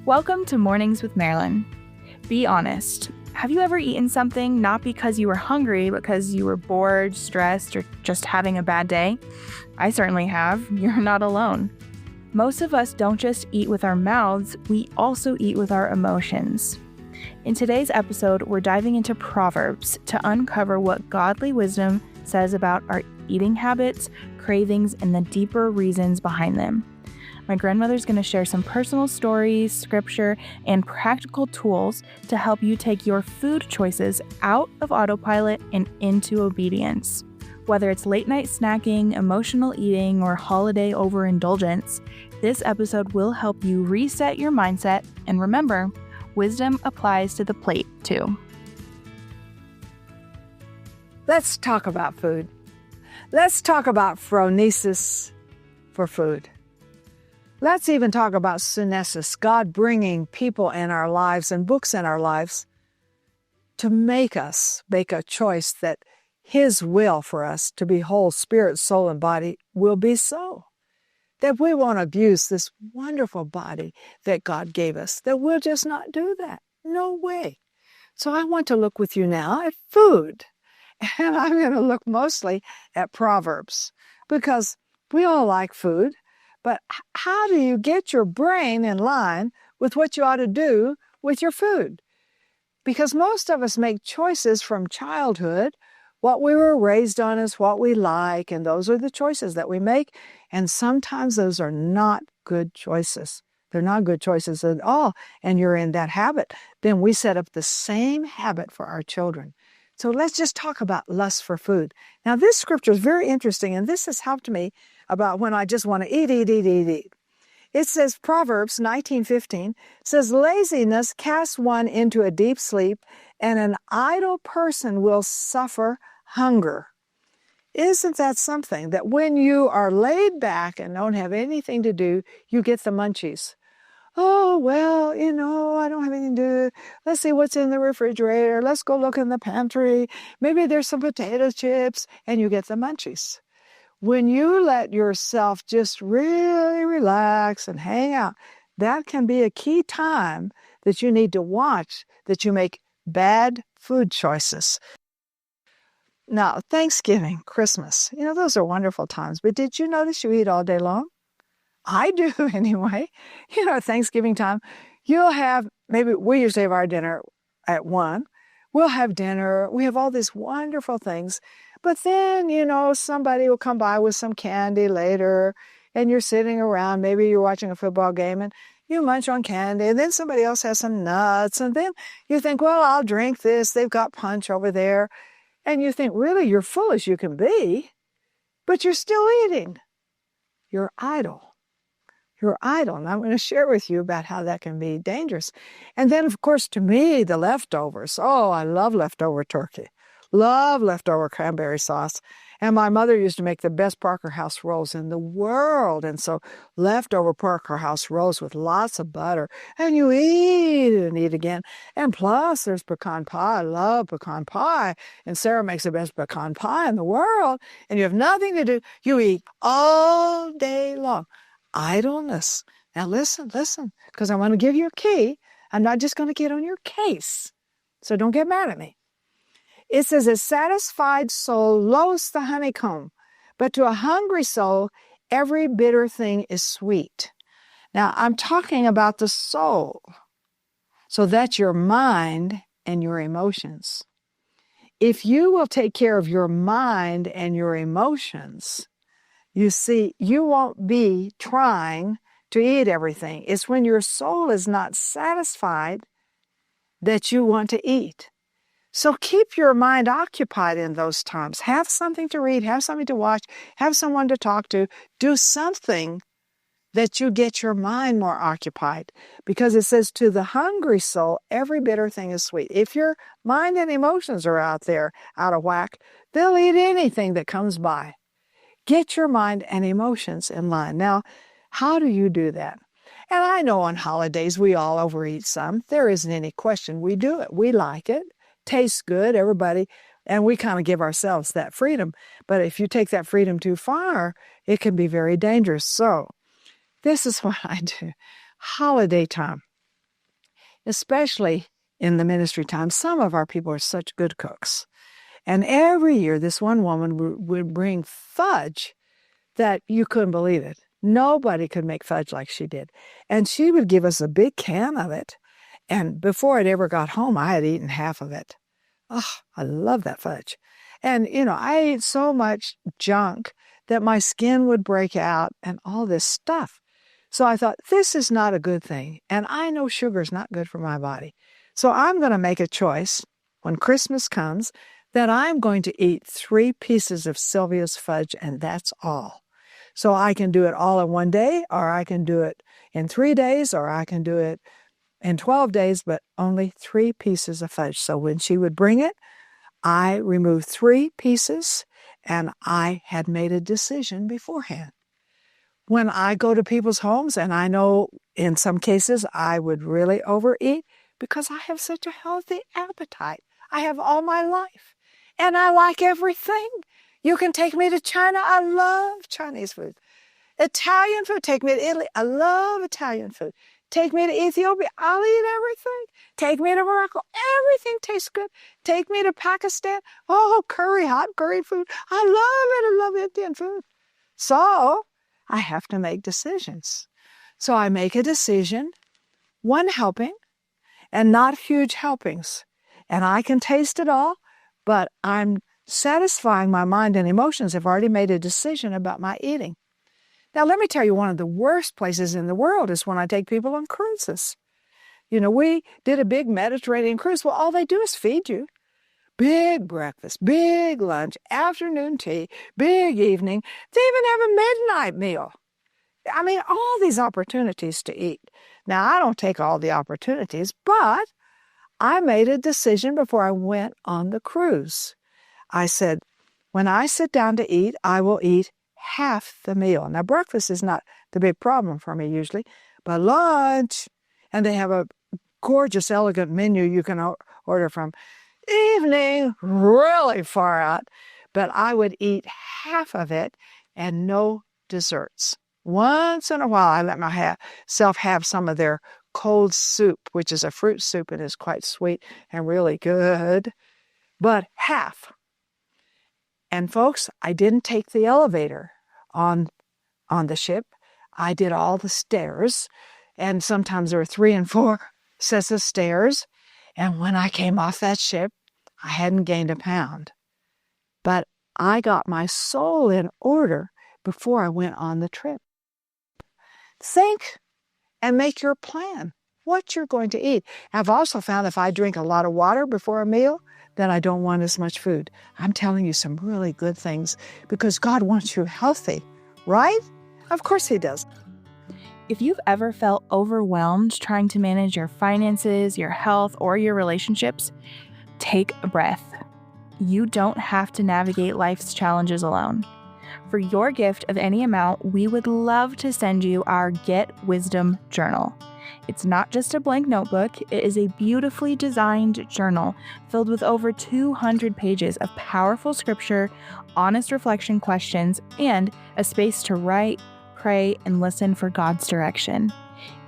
Welcome to Mornings with Marilyn. Be honest. Have you ever eaten something not because you were hungry, but because you were bored, stressed, or just having a bad day? I certainly have. You're not alone. Most of us don't just eat with our mouths, we also eat with our emotions. In today's episode, we're diving into Proverbs to uncover what godly wisdom says about our eating habits, cravings, and the deeper reasons behind them. My grandmother's going to share some personal stories, scripture, and practical tools to help you take your food choices out of autopilot and into obedience. Whether it's late night snacking, emotional eating, or holiday overindulgence, this episode will help you reset your mindset. And remember, wisdom applies to the plate too. Let's talk about food. Let's talk about phronesis for food. Let's even talk about sunesis, God bringing people in our lives and books in our lives to make us make a choice that His will for us to be whole, spirit, soul, and body will be so. That we won't abuse this wonderful body that God gave us, that we'll just not do that. No way. So I want to look with you now at food. And I'm going to look mostly at Proverbs because we all like food. But how do you get your brain in line with what you ought to do with your food? Because most of us make choices from childhood. What we were raised on is what we like, and those are the choices that we make. And sometimes those are not good choices. They're not good choices at all, and you're in that habit. Then we set up the same habit for our children. So let's just talk about lust for food. Now, this scripture is very interesting, and this has helped me about when I just want to eat. It says, Proverbs 19:15 says, laziness casts one into a deep sleep, and an idle person will suffer hunger. Isn't that something? That when you are laid back and don't have anything to do, you get the munchies. Oh, well, I don't have anything to do. Let's see what's in the refrigerator. Let's go look in the pantry. Maybe there's some potato chips, and you get the munchies. When you let yourself just really relax and hang out, that can be a key time that you need to watch that you make bad food choices. Now, Thanksgiving, Christmas, those are wonderful times. But did you notice you eat all day long? I do anyway. Thanksgiving time, you'll have, maybe we usually have our dinner at 1. We'll have dinner. We have all these wonderful things. But then, somebody will come by with some candy later, and you're sitting around. Maybe you're watching a football game, and you munch on candy, and then somebody else has some nuts, and then you think, well, I'll drink this. They've got punch over there. And you think, really, you're full as you can be, but you're still eating. You're idle. You're idle. And I'm going to share with you about how that can be dangerous. And then, of course, to me, the leftovers. Oh, I love leftover turkey. Love leftover cranberry sauce. And my mother used to make the best Parker House rolls in the world. And so leftover Parker House rolls with lots of butter. And you eat and eat again. And plus, there's pecan pie. I love pecan pie. And Sarah makes the best pecan pie in the world. And you have nothing to do. You eat all day long. Idleness. Now listen, because I want to give you a key. I'm not just going to get on your case. So don't get mad at me. It says, a satisfied soul loathes the honeycomb, but to a hungry soul, every bitter thing is sweet. Now, I'm talking about the soul. So that's your mind and your emotions. If you will take care of your mind and your emotions, you see, you won't be trying to eat everything. It's when your soul is not satisfied that you want to eat. So keep your mind occupied in those times. Have something to read, have something to watch, have someone to talk to. Do something that you get your mind more occupied. Because it says, to the hungry soul, every bitter thing is sweet. If your mind and emotions are out there, out of whack, they'll eat anything that comes by. Get your mind and emotions in line. Now, how do you do that? And I know on holidays we all overeat some. There isn't any question. We do it. We like it. Tastes good, everybody, and we kind of give ourselves that freedom. But if you take that freedom too far, it can be very dangerous. So this is what I do. Holiday time. especially in the ministry time. Some of our people are such good cooks. And every year, this one woman would bring fudge that you couldn't believe it. Nobody could make fudge like she did. And she would give us a big can of it. And before it ever got home, I had eaten half of it. Oh, I love that fudge. And, I ate so much junk that my skin would break out and all this stuff. So I thought, this is not a good thing. And I know sugar is not good for my body. So I'm going to make a choice when Christmas comes that I'm going to eat 3 pieces of Sylvia's fudge, and that's all. So I can do it all in one day, or I can do it in 3 days, or I can do it in 12 days, but only 3 pieces of fudge. So when she would bring it, I removed 3 pieces, and I had made a decision beforehand. When I go to people's homes, and I know in some cases I would really overeat because I have such a healthy appetite. I have all my life, and I like everything. You can take me to China. I love Chinese food. Italian food, take me to Italy. I love Italian food. Take me to Ethiopia. I'll eat everything. Take me to Morocco. Everything tastes good. Take me to Pakistan. Oh, curry, hot curry food. I love it. I love Indian food. So I have to make decisions. So I make a decision, one helping, and not huge helpings. And I can taste it all, but I'm satisfying my mind and emotions. I've already made a decision about my eating. Now, let me tell you, one of the worst places in the world is when I take people on cruises. We did a big Mediterranean cruise. Well, all they do is feed you. Big breakfast, big lunch, afternoon tea, big evening. They even have a midnight meal. I mean, all these opportunities to eat. Now, I don't take all the opportunities, but I made a decision before I went on the cruise. I said, when I sit down to eat, I will eat half the meal. Now, breakfast is not the big problem for me usually, but lunch, and they have a gorgeous, elegant menu you can order from. Evening, really far out, but I would eat half of it and no desserts. Once in a while, I let myself have some of their cold soup, which is a fruit soup and is quite sweet and really good, but half. And folks, I didn't take the elevator on the ship. I did all the stairs, and sometimes there were 3 and 4 sets of stairs. And when I came off that ship, I hadn't gained a pound. But I got my soul in order before I went on the trip. Think and make your plan what you're going to eat. I've also found if I drink a lot of water before a meal, then I don't want as much food. I'm telling you some really good things because God wants you healthy, right? Of course He does. If you've ever felt overwhelmed trying to manage your finances, your health, or your relationships, take a breath. You don't have to navigate life's challenges alone. For your gift of any amount, we would love to send you our Get Wisdom Journal. It's not just a blank notebook, it is a beautifully designed journal filled with over 200 pages of powerful scripture, honest reflection questions, and a space to write, pray, and listen for God's direction.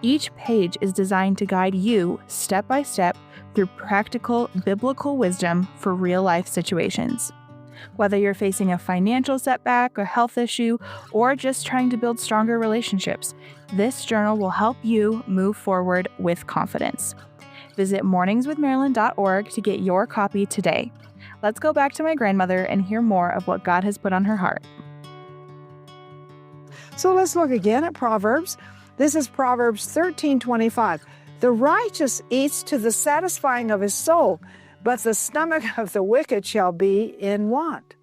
Each page is designed to guide you step by step through practical biblical wisdom for real-life situations. Whether you're facing a financial setback, a health issue, or just trying to build stronger relationships, this journal will help you move forward with confidence. Visit morningswithmarilyn.org to get your copy today. Let's go back to my grandmother and hear more of what God has put on her heart. So let's look again at Proverbs. This is Proverbs 13:25. The righteous eats to the satisfying of his soul, but the stomach of the wicked shall be in want.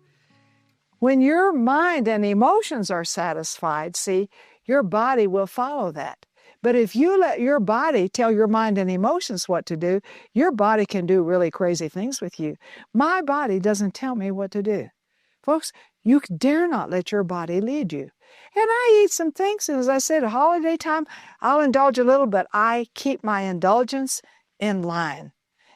When your mind and emotions are satisfied, see, your body will follow that. But if you let your body tell your mind and emotions what to do, your body can do really crazy things with you. My body doesn't tell me what to do. Folks, you dare not let your body lead you. And I eat some things, and as I said, at holiday time, I'll indulge a little, but I keep my indulgence in line.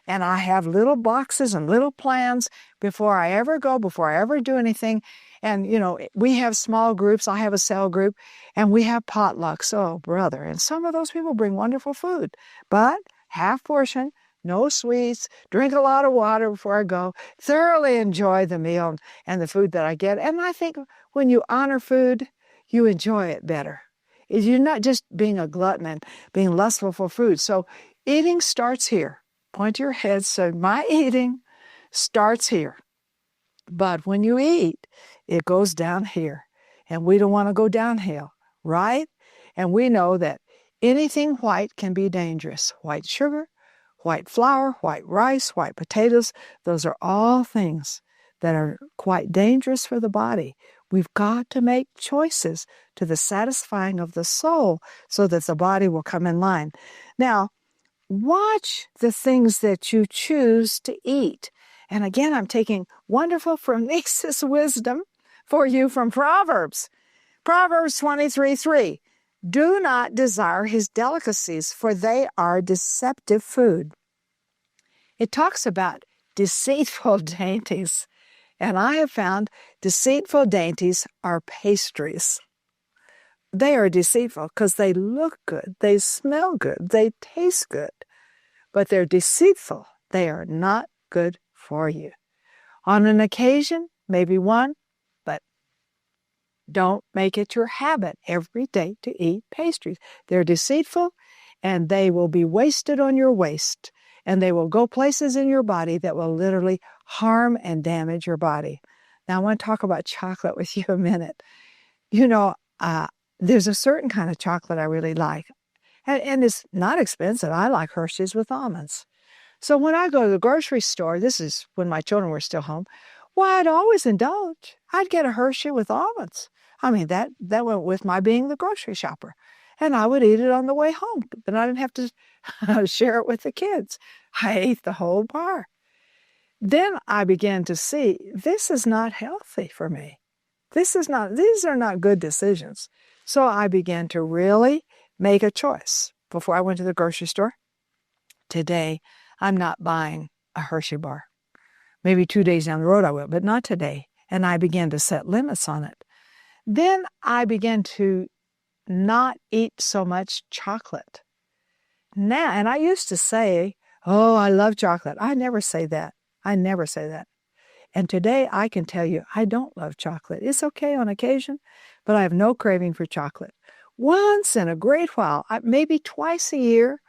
And I have little boxes and little plans before I ever go, before I ever do anything. And, we have small groups. I have a cell group, and we have potlucks. Oh, brother. And some of those people bring wonderful food. But half portion, no sweets, drink a lot of water before I go, thoroughly enjoy the meal and the food that I get. And I think when you honor food, you enjoy it better. You're not just being a glutton and being lustful for food. So eating starts here. Point to your head. So my eating starts here. But when you eat, it goes down here. And we don't want to go downhill, right? And we know that anything white can be dangerous. White sugar, white flour, white rice, white potatoes, those are all things that are quite dangerous for the body. We've got to make choices to the satisfying of the soul so that the body will come in line. Now, watch the things that you choose to eat. And again, I'm taking wonderful phronesis wisdom for you from Proverbs. Proverbs 23:3. Do not desire his delicacies, for they are deceptive food. It talks about deceitful dainties. And I have found deceitful dainties are pastries. They are deceitful because they look good, they smell good, they taste good, but they're deceitful. They are not good for you. On an occasion, maybe one, but don't make it your habit every day to eat pastries. They're deceitful, and they will be wasted on your waist, and they will go places in your body that will literally harm and damage your body. Now, I want to talk about chocolate with you a minute. You know, there's a certain kind of chocolate I really like, and it's not expensive. I like Hershey's with almonds. So when I go to the grocery store, this is when my children were still home, well, I'd always indulge. I'd get a Hershey with almonds. I mean, that went with my being the grocery shopper. And I would eat it on the way home. Then I didn't have to share it with the kids. I ate the whole bar. Then I began to see this is not healthy for me. These are not good decisions. So I began to really make a choice before I went to the grocery store. Today, I'm not buying a Hershey bar. Maybe 2 days down the road I will, but not today. And I began to set limits on it. Then I began to not eat so much chocolate. Now, and I used to say, oh, I love chocolate. I never say that. And today I can tell you I don't love chocolate. It's okay on occasion, but I have no craving for chocolate. Once in a great while, maybe twice a year,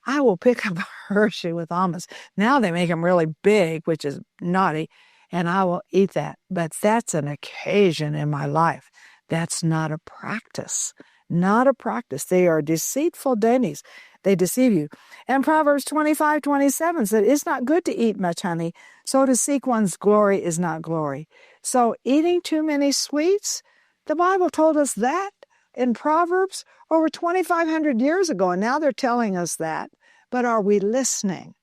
I will pick up a Hershey with almonds. Now they make them really big, which is naughty, and I will eat that. But that's an occasion in my life. That's not a practice. Not a practice. They are deceitful dainties. They deceive you. And Proverbs 25:27 said, it's not good to eat much honey, so to seek one's glory is not glory. So eating too many sweets, the Bible told us that in Proverbs over 2,500 years ago, and now they're telling us that. But are we listening?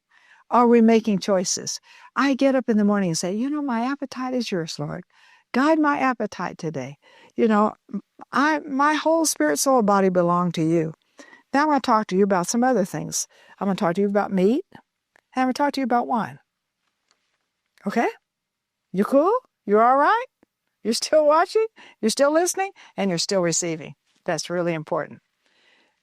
Are we making choices? I get up in the morning and say, my appetite is yours, Lord. Guide my appetite today. My whole spirit, soul, and body belong to you. Now I'm going to talk to you about some other things. I'm going to talk to you about meat, and I'm going to talk to you about wine. Okay? You cool? You all right? You're still watching? You're still listening? And you're still receiving. That's really important.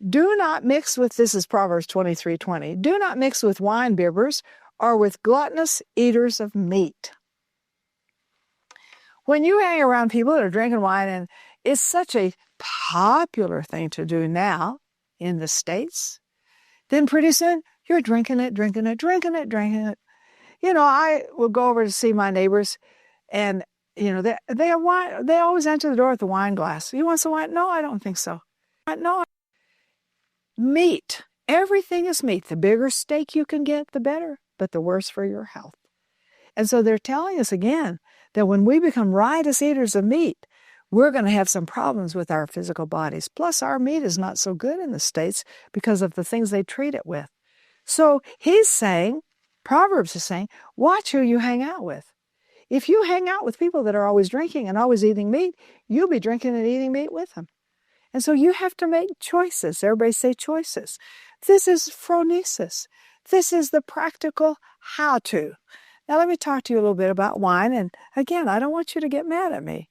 Do not mix with, this is Proverbs 23:20, do not mix with wine bibbers or with gluttonous eaters of meat. When you hang around people that are drinking wine, and it's such a popular thing to do now in the States, then pretty soon you're drinking it. I will go over to see my neighbors, and they have wine. They always enter the door with a wine glass. You want some wine? No, I don't think so. No. Meat. Everything is meat. The bigger steak you can get, the better, but the worse for your health. And so they're telling us again that when we become riotous eaters of meat, we're going to have some problems with our physical bodies. Plus, our meat is not so good in the States because of the things they treat it with. So he's saying, Proverbs is saying, watch who you hang out with. If you hang out with people that are always drinking and always eating meat, you'll be drinking and eating meat with them. And so you have to make choices. Everybody say choices. This is phronesis. This is the practical how-to. Now let me talk to you a little bit about wine. And again, I don't want you to get mad at me.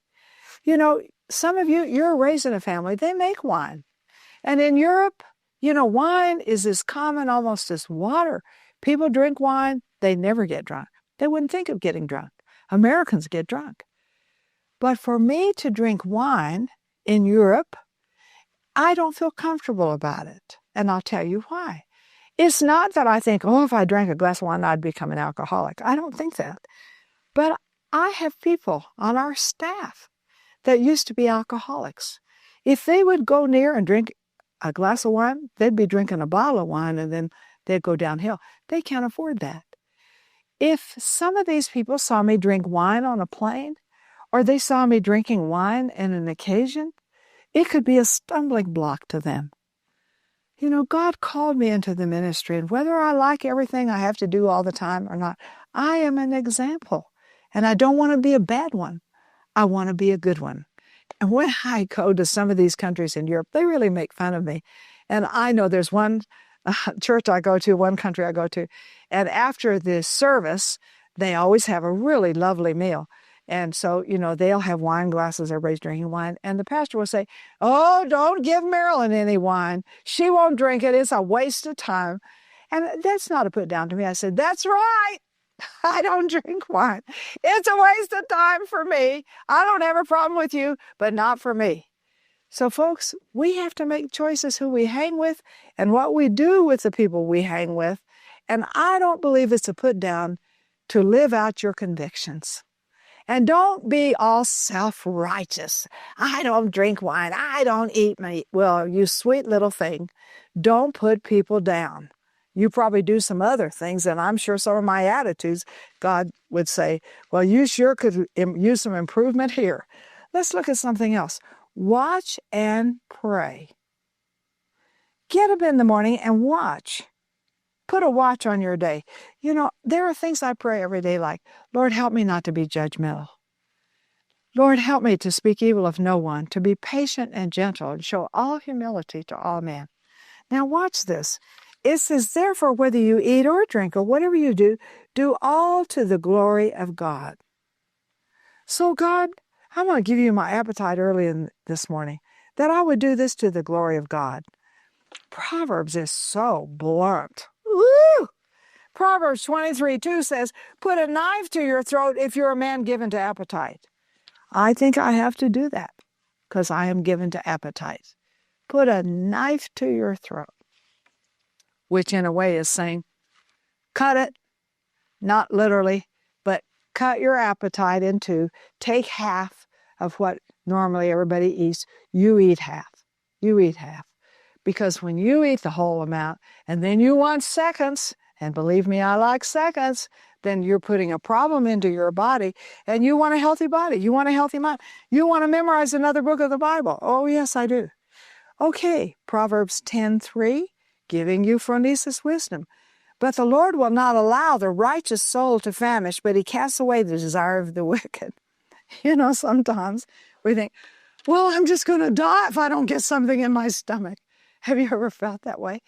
Some of you, you're raised in a family, they make wine. And in Europe, Wine is as common almost as water. People drink wine, they never get drunk. They wouldn't think of getting drunk. Americans get drunk. But for me to drink wine in Europe, I don't feel comfortable about it. And I'll tell you why. It's not that I think, if I drank a glass of wine, I'd become an alcoholic. I don't think that. But I have people on our staff that used to be alcoholics. If they would go near and drink a glass of wine, they'd be drinking a bottle of wine and then they'd go downhill. They can't afford that. If some of these people saw me drink wine on a plane, or they saw me drinking wine in an occasion, it could be a stumbling block to them. God called me into the ministry, and whether I like everything I have to do all the time or not, I am an example. And I don't want to be a bad one. I want to be a good one. And when I go to some of these countries in Europe, they really make fun of me. And I know there's one church I go to, one country I go to, and after the service, they always have a really lovely meal. And so, they'll have wine glasses, everybody's drinking wine. And the pastor will say, "Oh, don't give Marilyn any wine. She won't drink it. It's a waste of time." And that's not a put down to me. I said, "That's right. I don't drink wine. It's a waste of time for me. I don't have a problem with you, but not for me." So, folks, we have to make choices who we hang with and what we do with the people we hang with. And I don't believe it's a put down to live out your convictions. And don't be all self-righteous. "I don't drink wine. I don't eat meat." Well, you sweet little thing, don't put people down. You probably do some other things, and I'm sure some of my attitudes, God would say, "Well, you sure could use some improvement here." Let's look at something else. Watch and pray. Get up in the morning and watch. Put a watch on your day. There are things I pray every day like, "Lord, help me not to be judgmental. Lord, help me to speak evil of no one, to be patient and gentle, and show all humility to all men." Now watch this. It says, "Therefore, whether you eat or drink or whatever you do, do all to the glory of God." So God, I'm going to give you my appetite early this morning, that I would do this to the glory of God. Proverbs is so blunt. Woo! Proverbs 23:2 says, "Put a knife to your throat if you're a man given to appetite." I think I have to do that because I am given to appetite. Put a knife to your throat, which in a way is saying, cut it, not literally, but cut your appetite in two. Take half of what normally everybody eats. You eat half. You eat half. Because when you eat the whole amount and then you want seconds, and believe me, I like seconds, then you're putting a problem into your body, and you want a healthy body. You want a healthy mind. You want to memorize another book of the Bible. Oh, yes, I do. Okay, Proverbs 10:3, giving you phronesis wisdom. "But the Lord will not allow the righteous soul to famish, but he casts away the desire of the wicked." Sometimes we think, "Well, I'm just going to die if I don't get something in my stomach." Have you ever felt that way?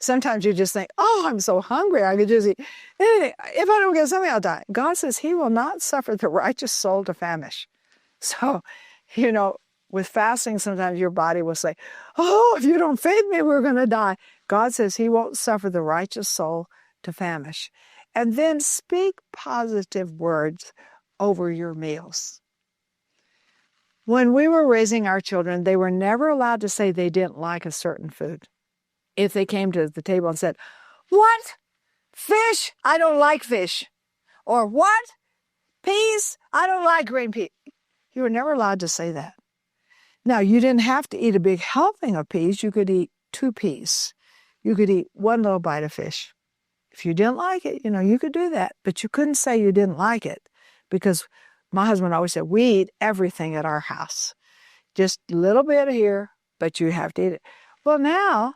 Sometimes you just think, "Oh, I'm so hungry, I could just eat anything. If I don't get something, I'll die." God says he will not suffer the righteous soul to famish. So, with fasting, sometimes your body will say, "Oh, if you don't feed me, we're going to die." God says he won't suffer the righteous soul to famish. And then speak positive words over your meals. When we were raising our children, they were never allowed to say they didn't like a certain food. If they came to the table and said, "What? Fish? I don't like fish." Or, "What? Peas? I don't like green peas." You were never allowed to say that. Now, you didn't have to eat a big helping of peas. You could eat 2 peas. You could eat 1 little bite of fish. If you didn't like it, you could do that. But you couldn't say you didn't like it, because my husband always said, we eat everything at our house. Just a little bit here, but you have to eat it. Well, now,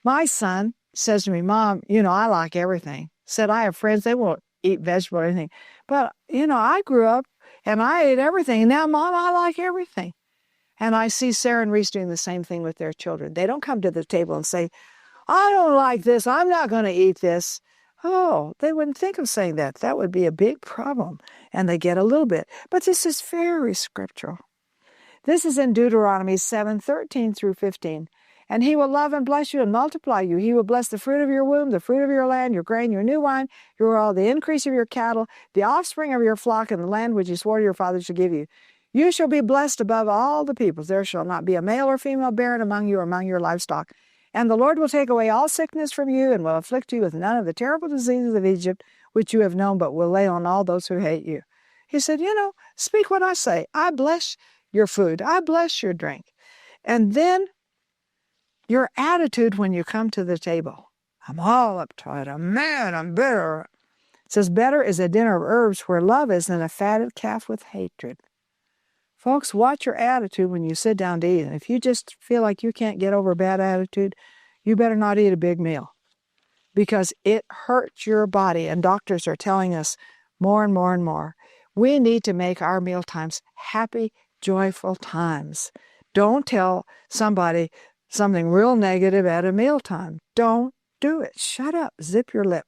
my son says to me, "Mom, I like everything." Said, I have friends, they won't eat vegetable or anything. But, I grew up and I ate everything. Now, Mom, I like everything. And I see Sarah and Reese doing the same thing with their children. They don't come to the table and say, "I don't like this. I'm not going to eat this." Oh, they wouldn't think of saying that. That would be a big problem. And they get a little bit. But this is very scriptural. This is in Deuteronomy 7:13 through 15. And he will love and bless you and multiply you. He will bless the fruit of your womb, the fruit of your land, your grain, your new wine, your oil, the increase of your cattle, the offspring of your flock, and the land which he swore to your fathers to give you. You shall be blessed above all the peoples. There shall not be a male or female barren among you or among your livestock. And the Lord will take away all sickness from you and will afflict you with none of the terrible diseases of Egypt, which you have known, but will lay on all those who hate you. He said, speak what I say. I bless your food. I bless your drink. And then your attitude when you come to the table. I'm all uptight. I'm mad. I'm bitter. It says, better is a dinner of herbs where love is than a fatted calf with hatred. Folks, watch your attitude when you sit down to eat. And if you just feel like you can't get over a bad attitude, you better not eat a big meal because it hurts your body. And doctors are telling us more and more and more. We need to make our meal times happy, joyful times. Don't tell somebody something real negative at a mealtime. Don't do it. Shut up. Zip your lip.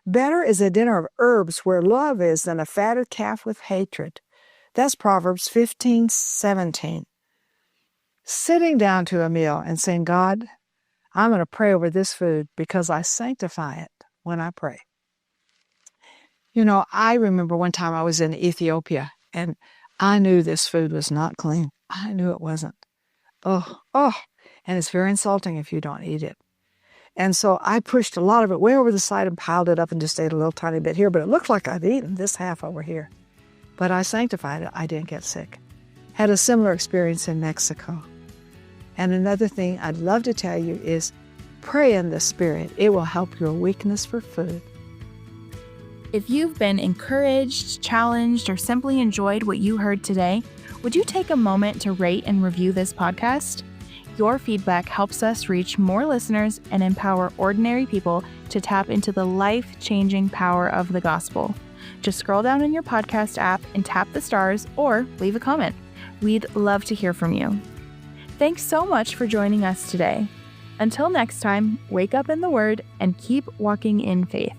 Better is a dinner of herbs where love is than a fatted calf with hatred. That's Proverbs 15:17. Sitting down to a meal and saying, God, I'm going to pray over this food because I sanctify it when I pray. I remember one time I was in Ethiopia and I knew this food was not clean. I knew it wasn't. Oh, and it's very insulting if you don't eat it. And so I pushed a lot of it way over the side and piled it up and just ate a little tiny bit here, but it looked like I'd eaten this half over here. But I sanctified it. I didn't get sick. Had a similar experience in Mexico. And another thing I'd love to tell you is pray in the Spirit. It will help your weakness for food. If you've been encouraged, challenged, or simply enjoyed what you heard today, would you take a moment to rate and review this podcast? Your feedback helps us reach more listeners and empower ordinary people to tap into the life-changing power of the gospel. Just scroll down in your podcast app and tap the stars or leave a comment. We'd love to hear from you. Thanks so much for joining us today. Until next time, wake up in the Word and keep walking in faith.